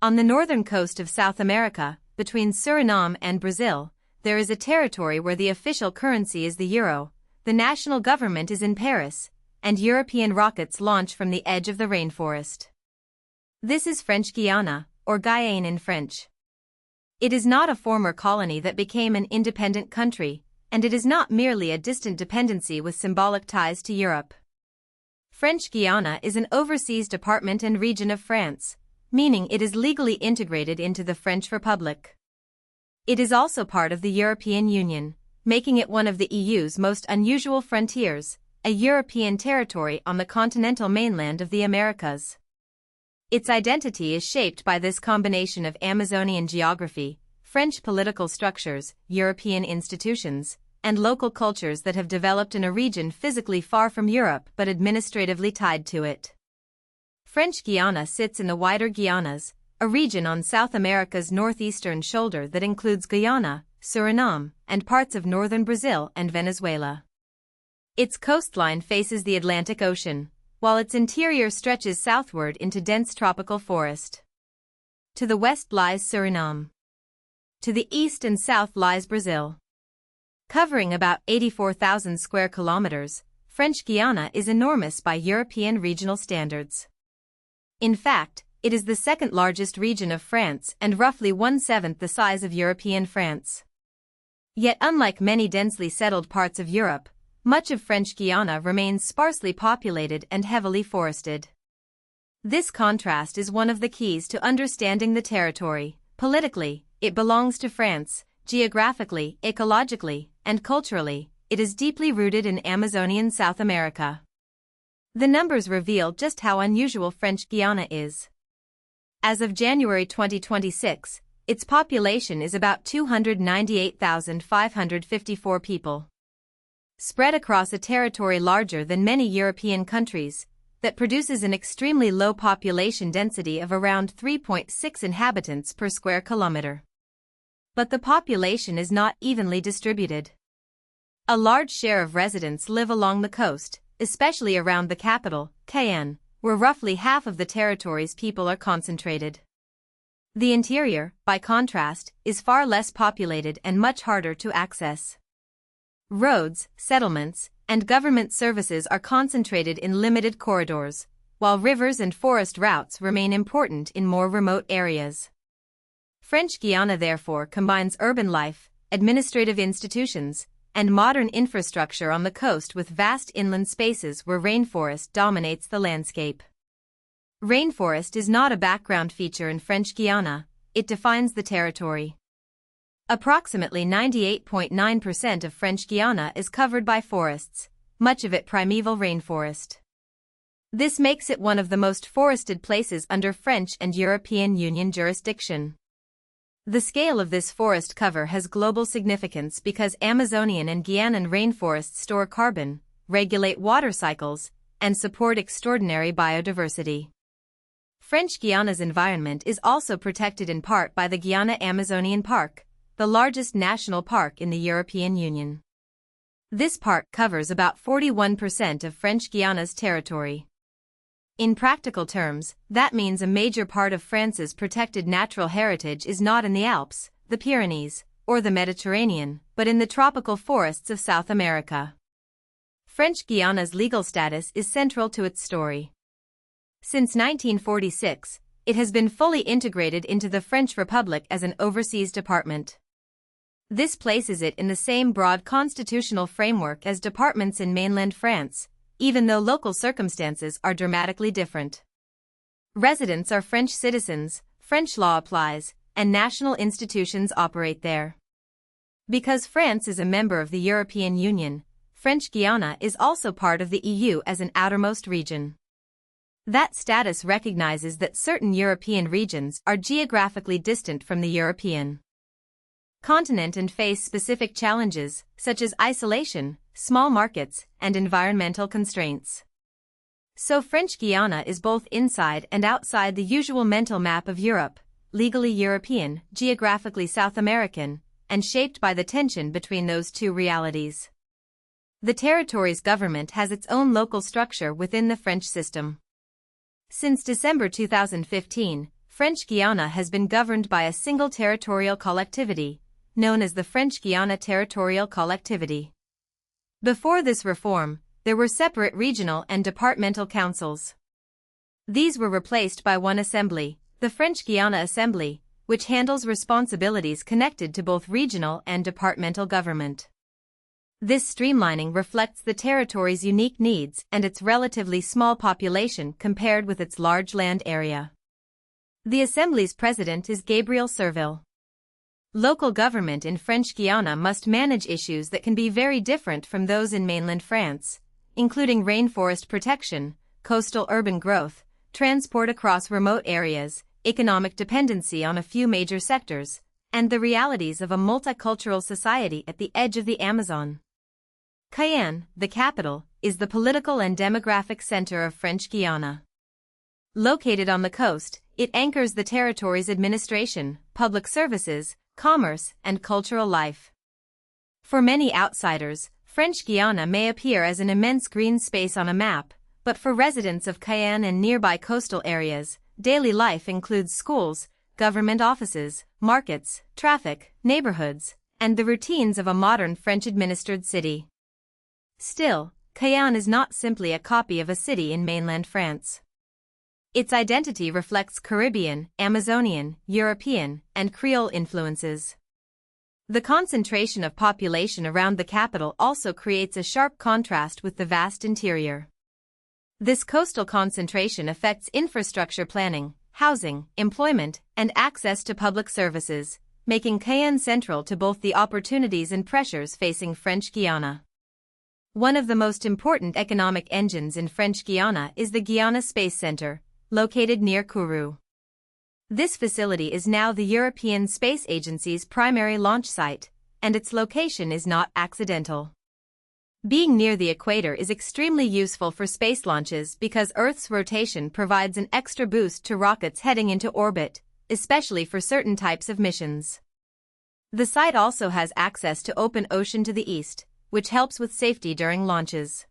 On the northern coast of South America, between Suriname and Brazil, there is a territory where the official currency is the euro, the national government is in Paris, and European rockets launch from the edge of the rainforest. This is French Guiana, or Guyane in French. It is not a former colony that became an independent country, and it is not merely a distant dependency with symbolic ties to Europe. French Guiana is an overseas department and region of France, meaning it is legally integrated into the French Republic. It is also part of the European Union, making it one of the EU's most unusual frontiers, a European territory on the continental mainland of the Americas. Its identity is shaped by this combination of Amazonian geography, French political structures, European institutions, and local cultures that have developed in a region physically far from Europe but administratively tied to it. French Guiana sits in the wider Guianas, a region on South America's northeastern shoulder that includes Guyana, Suriname, and parts of northern Brazil and Venezuela. Its coastline faces the Atlantic Ocean, while its interior stretches southward into dense tropical forest. To the west lies Suriname. To the east and south lies Brazil. Covering about 84,000 square kilometers, French Guiana is enormous by European regional standards. In fact, it is the second largest region of France and roughly 1/7 the size of European France. Yet unlike many densely settled parts of Europe, much of French Guiana remains sparsely populated and heavily forested. This contrast is one of the keys to understanding the territory. Politically, it belongs to France; geographically, ecologically, and culturally, it is deeply rooted in Amazonian South America. The numbers reveal just how unusual French Guiana is. As of January 2026, its population is about 298,554 people. Spread across a territory larger than many European countries, that produces an extremely low population density of around 3.6 inhabitants per square kilometer. But the population is not evenly distributed. A large share of residents live along the coast, especially around the capital, Cayenne, where roughly half of the territory's people are concentrated. The interior, by contrast, is far less populated and much harder to access. Roads, settlements, and government services are concentrated in limited corridors, while rivers and forest routes remain important in more remote areas. French Guiana therefore combines urban life, administrative institutions, and modern infrastructure on the coast with vast inland spaces where rainforest dominates the landscape. Rainforest is not a background feature in French Guiana, it defines the territory. Approximately 98.9% of French Guiana is covered by forests, much of it primeval rainforest. This makes it one of the most forested places under French and European Union jurisdiction. The scale of this forest cover has global significance because Amazonian and Guianan rainforests store carbon, regulate water cycles, and support extraordinary biodiversity. French Guiana's environment is also protected in part by the Guiana Amazonian Park, the largest national park in the European Union. This park covers about 41% of French Guiana's territory. In practical terms, that means a major part of France's protected natural heritage is not in the Alps, the Pyrenees, or the Mediterranean, but in the tropical forests of South America. French Guiana's legal status is central to its story. Since 1946, it has been fully integrated into the French Republic as an overseas department. This places it in the same broad constitutional framework as departments in mainland France, even though local circumstances are dramatically different. Residents are French citizens, French law applies, and national institutions operate there. Because France is a member of the European Union, French Guiana is also part of the EU as an outermost region. That status recognizes that certain European regions are geographically distant from the European continent and face specific challenges, such as isolation, small markets, and environmental constraints. So French Guiana is both inside and outside the usual mental map of Europe, legally European, geographically South American, and shaped by the tension between those two realities. The territory's government has its own local structure within the French system. Since December 2015, French Guiana has been governed by a single territorial collectivity, known as the French Guiana Territorial Collectivity. Before this reform, there were separate regional and departmental councils. These were replaced by one assembly, the French Guiana Assembly, which handles responsibilities connected to both regional and departmental government. This streamlining reflects the territory's unique needs and its relatively small population compared with its large land area. The Assembly's president is Gabriel Serville. Local government in French Guiana must manage issues that can be very different from those in mainland France, including rainforest protection, coastal urban growth, transport across remote areas, economic dependency on a few major sectors, and the realities of a multicultural society at the edge of the Amazon. Cayenne, the capital, is the political and demographic center of French Guiana. Located on the coast, it anchors the territory's administration, public services, commerce, and cultural life. For many outsiders, French Guiana may appear as an immense green space on a map, but for residents of Cayenne and nearby coastal areas, daily life includes schools, government offices, markets, traffic, neighborhoods, and the routines of a modern French-administered city. Still, Cayenne is not simply a copy of a city in mainland France. Its identity reflects Caribbean, Amazonian, European, and Creole influences. The concentration of population around the capital also creates a sharp contrast with the vast interior. This coastal concentration affects infrastructure planning, housing, employment, and access to public services, making Cayenne central to both the opportunities and pressures facing French Guiana. One of the most important economic engines in French Guiana is the Guiana Space Center, located near Kourou. This facility is now the European Space Agency's primary launch site, and its location is not accidental. Being near the equator is extremely useful for space launches because Earth's rotation provides an extra boost to rockets heading into orbit, especially for certain types of missions. The site also has access to open ocean to the east, which helps with safety during launches.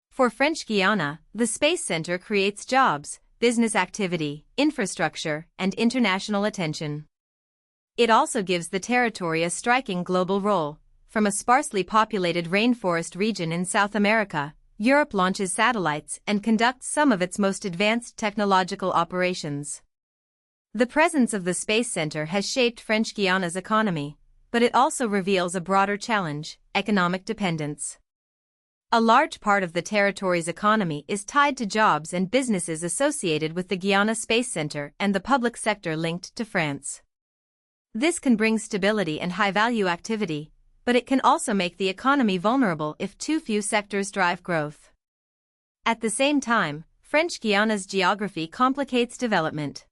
For French Guiana, the Space Center creates jobs, business activity, infrastructure, and international attention. It also gives the territory a striking global role. From a sparsely populated rainforest region in South America, Europe launches satellites and conducts some of its most advanced technological operations. The presence of the Space Center has shaped French Guiana's economy, but it also reveals a broader challenge: economic dependence. A large part of the territory's economy is tied to jobs and businesses associated with the Guiana Space Center and the public sector linked to France. This can bring stability and high-value activity, but it can also make the economy vulnerable if too few sectors drive growth. At the same time, French Guiana's geography complicates development.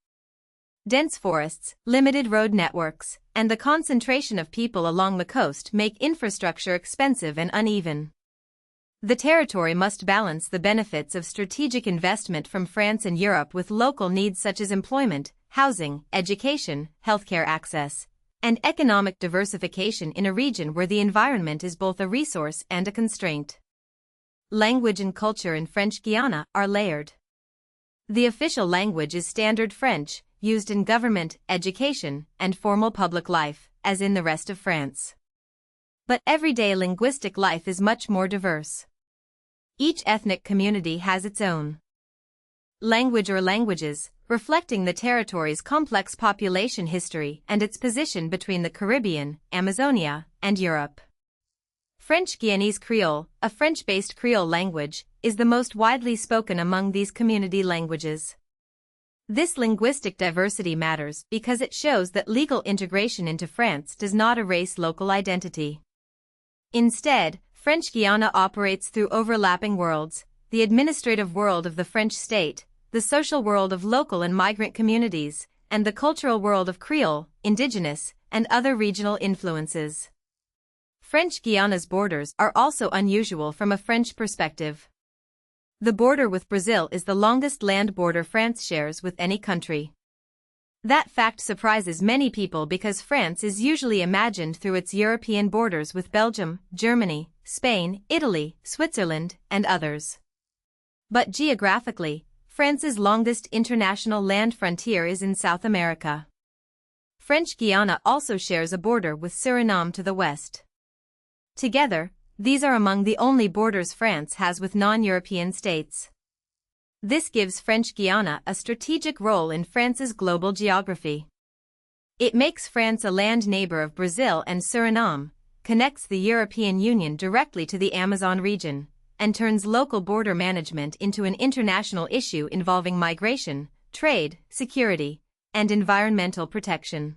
Dense forests, limited road networks, and the concentration of people along the coast make infrastructure expensive and uneven. The territory must balance the benefits of strategic investment from France and Europe with local needs such as employment, housing, education, healthcare access, and economic diversification in a region where the environment is both a resource and a constraint. Language and culture in French Guiana are layered. The official language is Standard French, used in government, education, and formal public life, as in the rest of France. But everyday linguistic life is much more diverse. Each ethnic community has its own language or languages, reflecting the territory's complex population history and its position between the Caribbean, Amazonia, and Europe. French Guianese Creole, a French-based Creole language, is the most widely spoken among these community languages. This linguistic diversity matters because it shows that legal integration into France does not erase local identity. Instead, French Guiana operates through overlapping worlds: the administrative world of the French state, the social world of local and migrant communities, and the cultural world of Creole, indigenous, and other regional influences. French Guiana's borders are also unusual from a French perspective. The border with Brazil is the longest land border France shares with any country. That fact surprises many people because France is usually imagined through its European borders with Belgium, Germany, Spain, Italy, Switzerland, and others. But geographically, France's longest international land frontier is in South America. French Guiana also shares a border with Suriname to the west. Together, these are among the only borders France has with non-European states. This gives French Guiana a strategic role in France's global geography. It makes France a land neighbor of Brazil and Suriname, connects the European Union directly to the Amazon region, and turns local border management into an international issue involving migration, trade, security, and environmental protection.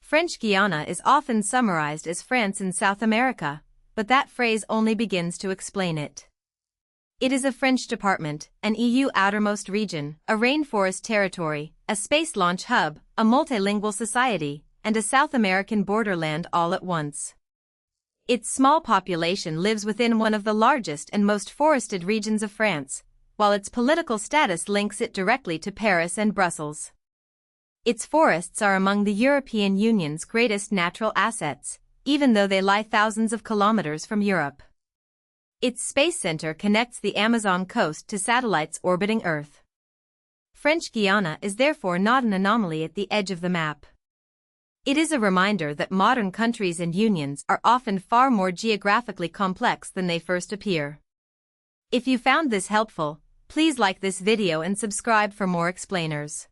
French Guiana is often summarized as France in South America, but that phrase only begins to explain it. It is a French department, an EU outermost region, a rainforest territory, a space launch hub, a multilingual society, and a South American borderland all at once. Its small population lives within one of the largest and most forested regions of France, while its political status links it directly to Paris and Brussels. Its forests are among the European Union's greatest natural assets, even though they lie thousands of kilometers from Europe. Its space center connects the Amazon coast to satellites orbiting Earth. French Guiana is therefore not an anomaly at the edge of the map. It is a reminder that modern countries and unions are often far more geographically complex than they first appear. If you found this helpful, please like this video and subscribe for more explainers.